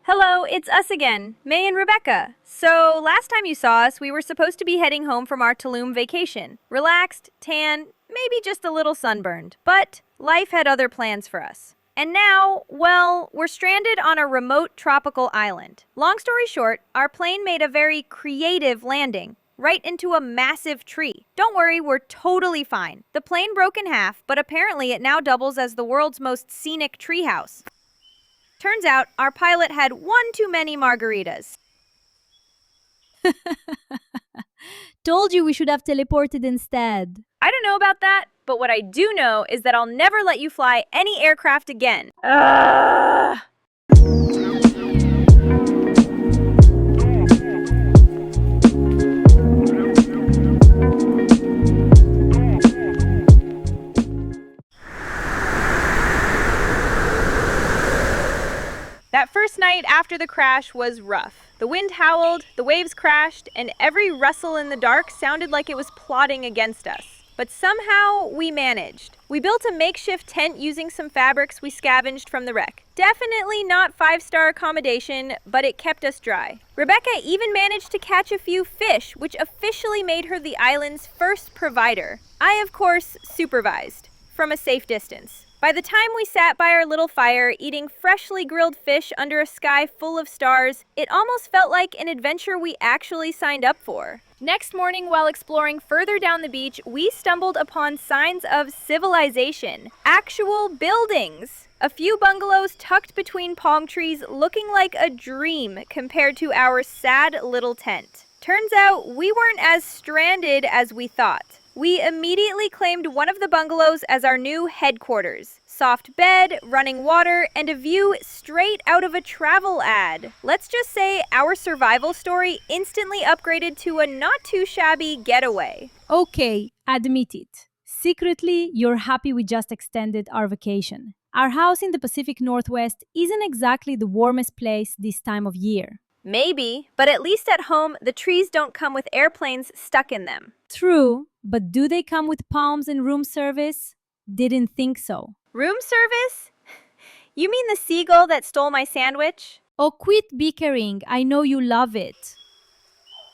Hello, it's us again, May and Rebecca. So, last time you saw us, we were supposed to be heading home from our Tulum vacation. Relaxed, tan, maybe just a little sunburned. But life had other plans for us. And now, well, we're stranded on a remote tropical island. Long story short, our plane made a very creative landing. Right into a massive tree. Don't worry, we're totally fine. The plane broke in half, but apparently it now doubles as the world's most scenic treehouse. Turns out, our pilot had one too many margaritas. Told you we should have teleported instead. I don't know about that, but what I do know is that I'll never let you fly any aircraft again. Ugh. That first night after the crash was rough. The wind howled, the waves crashed, and every rustle in the dark sounded like it was plotting against us. But somehow, we managed. We built a makeshift tent using some fabrics we scavenged from the wreck. Definitely not five-star accommodation, but it kept us dry. Rebecca even managed to catch a few fish, which officially made her the island's first provider. I, of course, supervised, from a safe distance. By the time we sat by our little fire, eating freshly grilled fish under a sky full of stars, it almost felt like an adventure we actually signed up for. Next morning, while exploring further down the beach, we stumbled upon signs of civilization. Actual buildings! A few bungalows tucked between palm trees looking like a dream compared to our sad little tent. Turns out, we weren't as stranded as we thought. We immediately claimed one of the bungalows as our new headquarters. Soft bed, running water, and a view straight out of a travel ad. Let's just say our survival story instantly upgraded to a not-too-shabby getaway. Okay, admit it. Secretly, you're happy we just extended our vacation. Our house in the Pacific Northwest isn't exactly the warmest place this time of year. Maybe, but at least at home, the trees don't come with airplanes stuck in them. True, but do they come with palms and room service? Didn't think so. Room service? You mean the seagull that stole my sandwich? Oh, quit bickering. I know you love it.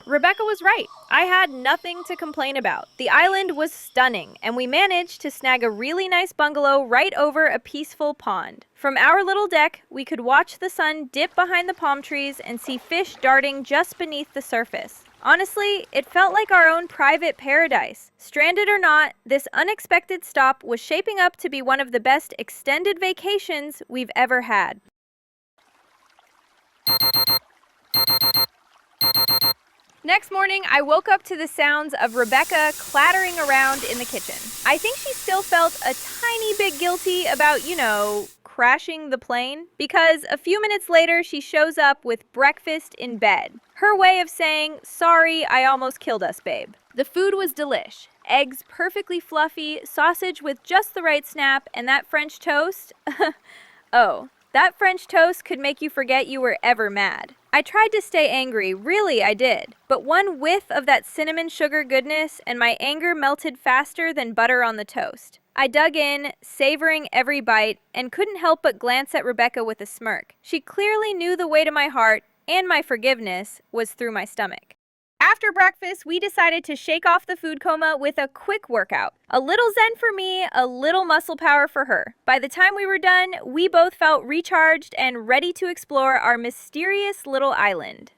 Rebecca was right. I had nothing to complain about. The island was stunning, and we managed to snag a really nice bungalow right over a peaceful pond. From our little deck, we could watch the sun dip behind the palm trees and see fish darting just beneath the surface. Honestly, it felt like our own private paradise. Stranded or not, this unexpected stop was shaping up to be one of the best extended vacations we've ever had. Next morning, I woke up to the sounds of Rebecca clattering around in the kitchen. I think she still felt a tiny bit guilty about, crashing the plane, because a few minutes later, she shows up with breakfast in bed. Her way of saying, "Sorry, I almost killed us, babe." The food was delish. Eggs perfectly fluffy, sausage with just the right snap, and that French toast. Oh, that French toast could make you forget you were ever mad. I tried to stay angry, really I did. But one whiff of that cinnamon sugar goodness and my anger melted faster than butter on the toast. I dug in, savoring every bite, and couldn't help but glance at Rebecca with a smirk. She clearly knew the way to my heart, and my forgiveness was through my stomach. After breakfast, we decided to shake off the food coma with a quick workout. A little zen for me, a little muscle power for her. By the time we were done, we both felt recharged and ready to explore our mysterious little island.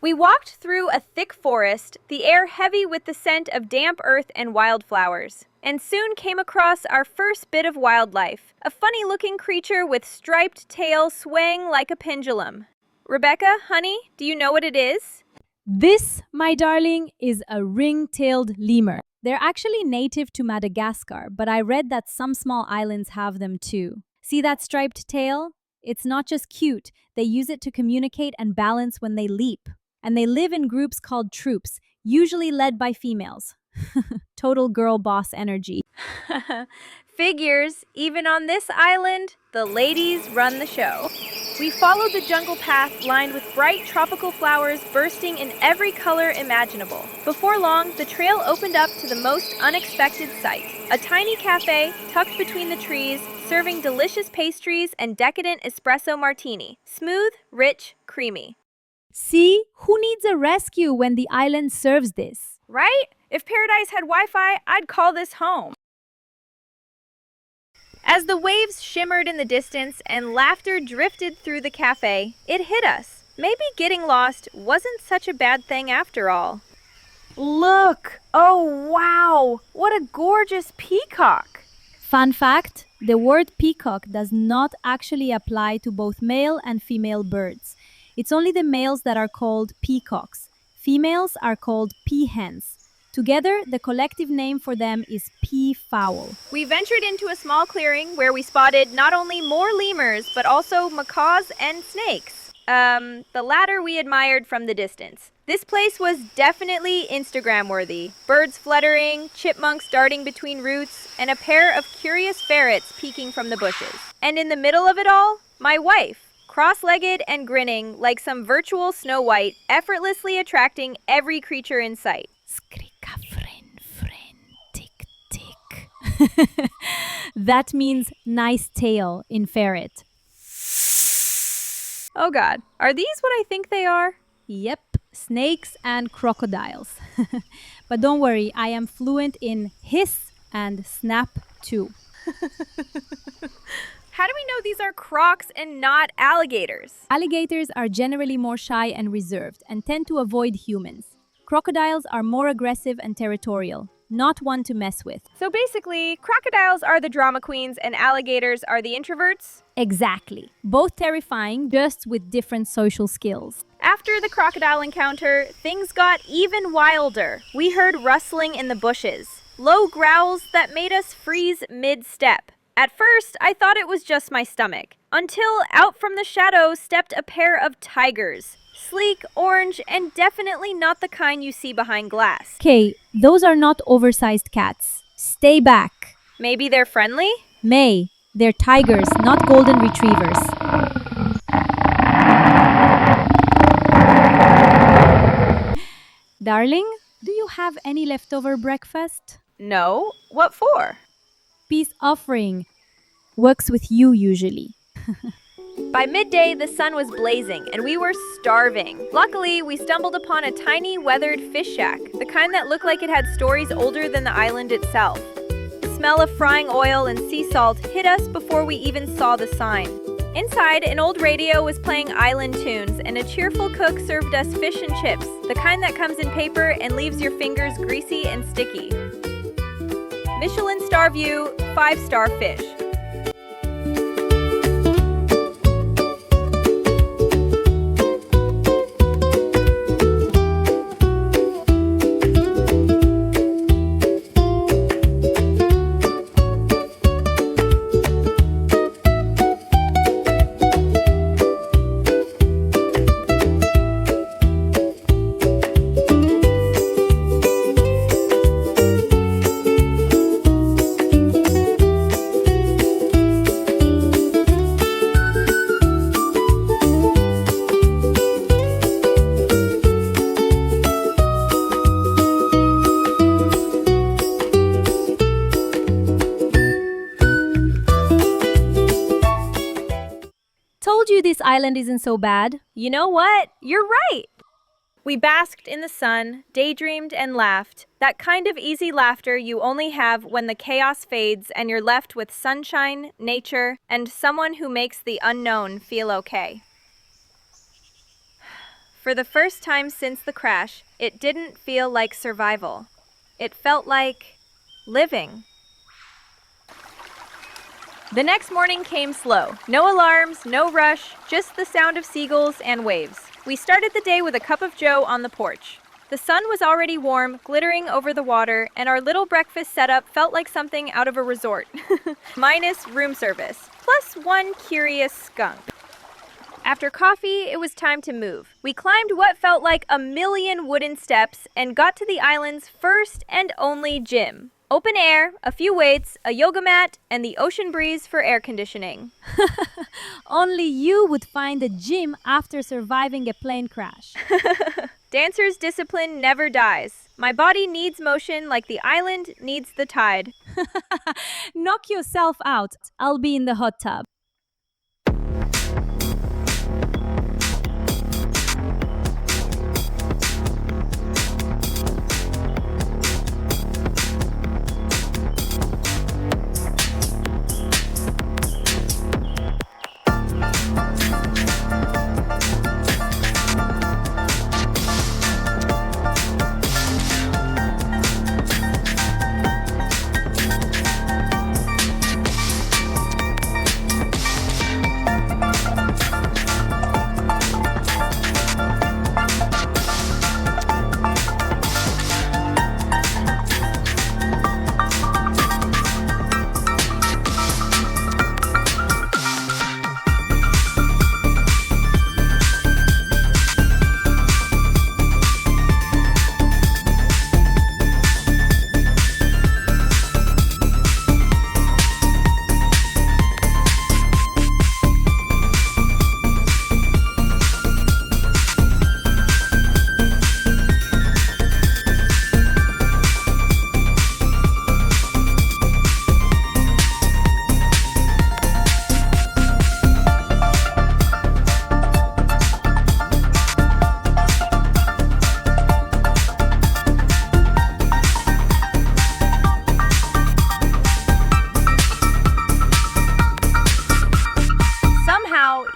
We walked through a thick forest, the air heavy with the scent of damp earth and wildflowers, and soon came across our first bit of wildlife, a funny-looking creature with striped tail swaying like a pendulum. Rebecca, honey, do you know what it is? This, my darling, is a ring-tailed lemur. They're actually native to Madagascar, but I read that some small islands have them too. See that striped tail? It's not just cute, they use it to communicate and balance when they leap. And they live in groups called troops, usually led by females. Total girl boss energy. Figures, even on this island, the ladies run the show. We followed the jungle path lined with bright tropical flowers bursting in every color imaginable. Before long, the trail opened up to the most unexpected sight. A tiny cafe tucked between the trees, serving delicious pastries and decadent espresso martini. Smooth, rich, creamy. See, who needs a rescue when the island serves this? Right? If Paradise had Wi-Fi, I'd call this home. As the waves shimmered in the distance and laughter drifted through the cafe, it hit us. Maybe getting lost wasn't such a bad thing after all. Look! Oh, wow! What a gorgeous peacock! Fun fact, the word peacock does not actually apply to both male and female birds. It's only the males that are called peacocks. Females are called peahens. Together, the collective name for them is peafowl. We ventured into a small clearing where we spotted not only more lemurs, but also macaws and snakes. The latter we admired from the distance. This place was definitely Instagram-worthy. Birds fluttering, chipmunks darting between roots, and a pair of curious ferrets peeking from the bushes. And in the middle of it all, my wife, cross-legged and grinning like some virtual Snow White, effortlessly attracting every creature in sight. Skrika fren, tick, tick. That means nice tail in ferret. Oh god, are these what I think they are? Yep, snakes and crocodiles. But don't worry, I am fluent in hiss and snap too. How do we know these are crocs and not alligators? Alligators are generally more shy and reserved and tend to avoid humans. Crocodiles are more aggressive and territorial, not one to mess with. So basically, crocodiles are the drama queens and alligators are the introverts? Exactly. Both terrifying, just with different social skills. After the crocodile encounter, things got even wilder. We heard rustling in the bushes, low growls that made us freeze mid-step. At first, I thought it was just my stomach, until out from the shadows stepped a pair of tigers. Sleek, orange, and definitely not the kind you see behind glass. Okay, those are not oversized cats. Stay back. Maybe they're friendly? May, they're tigers, not golden retrievers. Darling, do you have any leftover breakfast? No. What for? Peace offering. Works with you usually. By midday, the sun was blazing, and we were starving. Luckily, we stumbled upon a tiny, weathered fish shack, the kind that looked like it had stories older than the island itself. The smell of frying oil and sea salt hit us before we even saw the sign. Inside, an old radio was playing island tunes, and a cheerful cook served us fish and chips, the kind that comes in paper and leaves your fingers greasy and sticky. Michelin star view, 5-star fish. Told you this island isn't so bad. You know what? You're right! We basked in the sun, daydreamed, and laughed. That kind of easy laughter you only have when the chaos fades and you're left with sunshine, nature, and someone who makes the unknown feel okay. For the first time since the crash, it didn't feel like survival. It felt like living. The next morning came slow. No alarms, no rush, just the sound of seagulls and waves. We started the day with a cup of joe on the porch. The sun was already warm, glittering over the water, and our little breakfast setup felt like something out of a resort. Minus room service, plus one curious skunk. After coffee, it was time to move. We climbed what felt like a million wooden steps and got to the island's first and only gym. Open air, a few weights, a yoga mat, and the ocean breeze for air conditioning. Only you would find a gym after surviving a plane crash. Dancer's discipline never dies. My body needs motion like the island needs the tide. Knock yourself out. I'll be in the hot tub.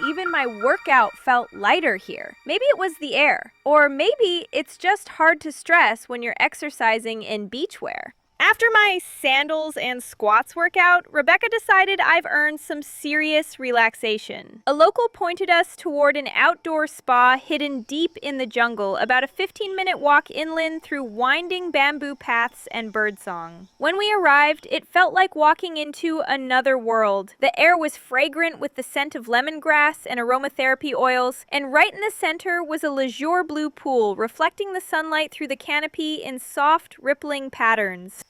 Even my workout felt lighter here. Maybe it was the air, or maybe it's just hard to stress when you're exercising in beachwear. After my sandals and squats workout, Rebecca decided I've earned some serious relaxation. A local pointed us toward an outdoor spa hidden deep in the jungle, about a 15-minute walk inland through winding bamboo paths and birdsong. When we arrived, it felt like walking into another world. The air was fragrant with the scent of lemongrass and aromatherapy oils, and right in the center was a azure blue pool reflecting the sunlight through the canopy in soft, rippling patterns.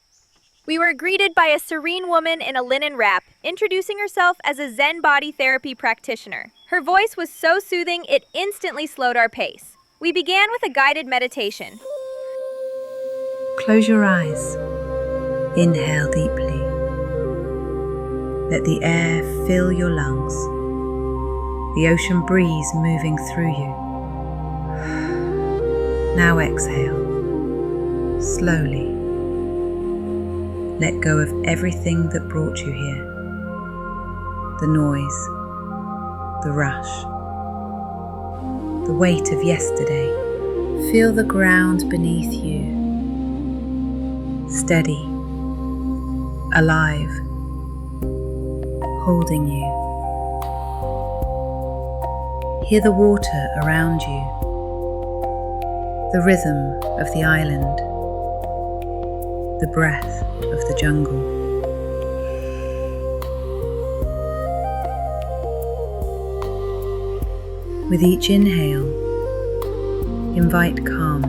We were greeted by a serene woman in a linen wrap, introducing herself as a Zen body therapy practitioner. Her voice was so soothing, it instantly slowed our pace. We began with a guided meditation. Close your eyes. Inhale deeply. Let the air fill your lungs, the ocean breeze moving through you. Now exhale, slowly. Let go of everything that brought you here. The noise, the rush, the weight of yesterday. Feel the ground beneath you. Steady, alive, holding you. Hear the water around you, the rhythm of the island, the breath of the jungle. With each inhale, invite calm.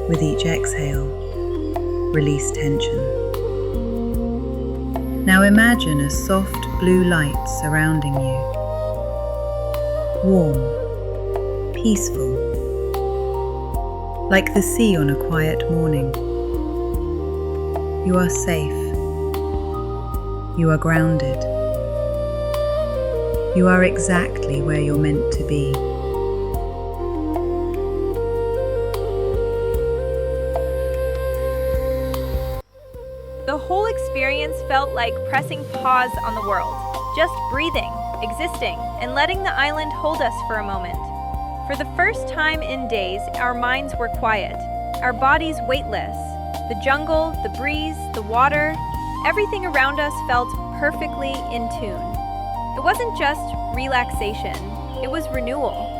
With each exhale, release tension. Now imagine a soft blue light surrounding you. Warm, peaceful, like the sea on a quiet morning. You are safe. You are grounded. You are exactly where you're meant to be. The whole experience felt like pressing pause on the world, just breathing, existing, and letting the island hold us for a moment. For the first time in days, our minds were quiet, our bodies weightless. The jungle, the breeze, the water, everything around us felt perfectly in tune. It wasn't just relaxation, it was renewal.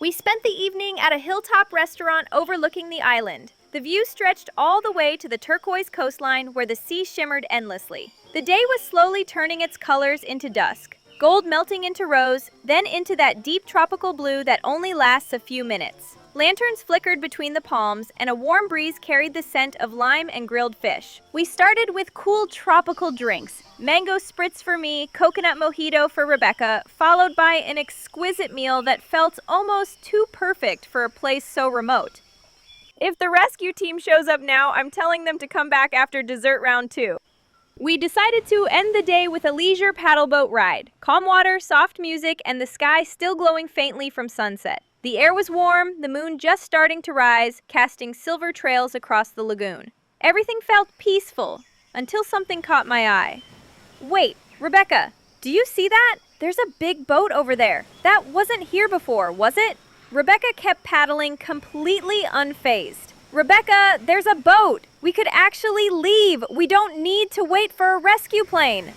We spent the evening at a hilltop restaurant overlooking the island. The view stretched all the way to the turquoise coastline where the sea shimmered endlessly. The day was slowly turning its colors into dusk, gold melting into rose, then into that deep tropical blue that only lasts a few minutes. Lanterns flickered between the palms, and a warm breeze carried the scent of lime and grilled fish. We started with cool tropical drinks, mango spritz for me, coconut mojito for Rebecca, followed by an exquisite meal that felt almost too perfect for a place so remote. If the rescue team shows up now, I'm telling them to come back after dessert round 2. We decided to end the day with a leisure paddleboat ride. Calm water, soft music, and the sky still glowing faintly from sunset. The air was warm, the moon just starting to rise, casting silver trails across the lagoon. Everything felt peaceful, until something caught my eye. Wait, Rebecca, do you see that? There's a big boat over there. That wasn't here before, was it? Rebecca kept paddling completely unfazed. Rebecca, there's a boat! We could actually leave! We don't need to wait for a rescue plane!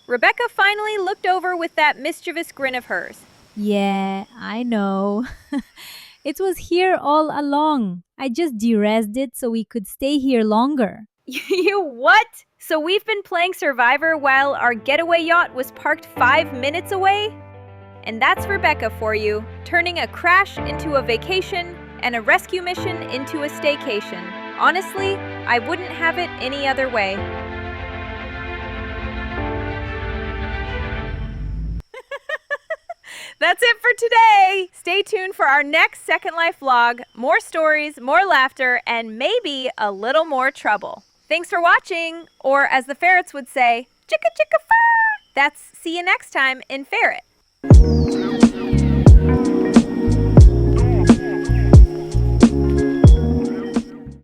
Rebecca finally looked over with that mischievous grin of hers. Yeah, I know. It was here all along. I just de-rezzed it so we could stay here longer. You what? So we've been playing Survivor while our getaway yacht was parked 5 minutes away? And that's Rebecca for you, turning a crash into a vacation and a rescue mission into a staycation. Honestly, I wouldn't have it any other way. That's it for today! Stay tuned for our next Second Life vlog. More stories, more laughter, and maybe a little more trouble. Thanks for watching, or as the ferrets would say, chicka chicka fur! That's see you next time in Ferret.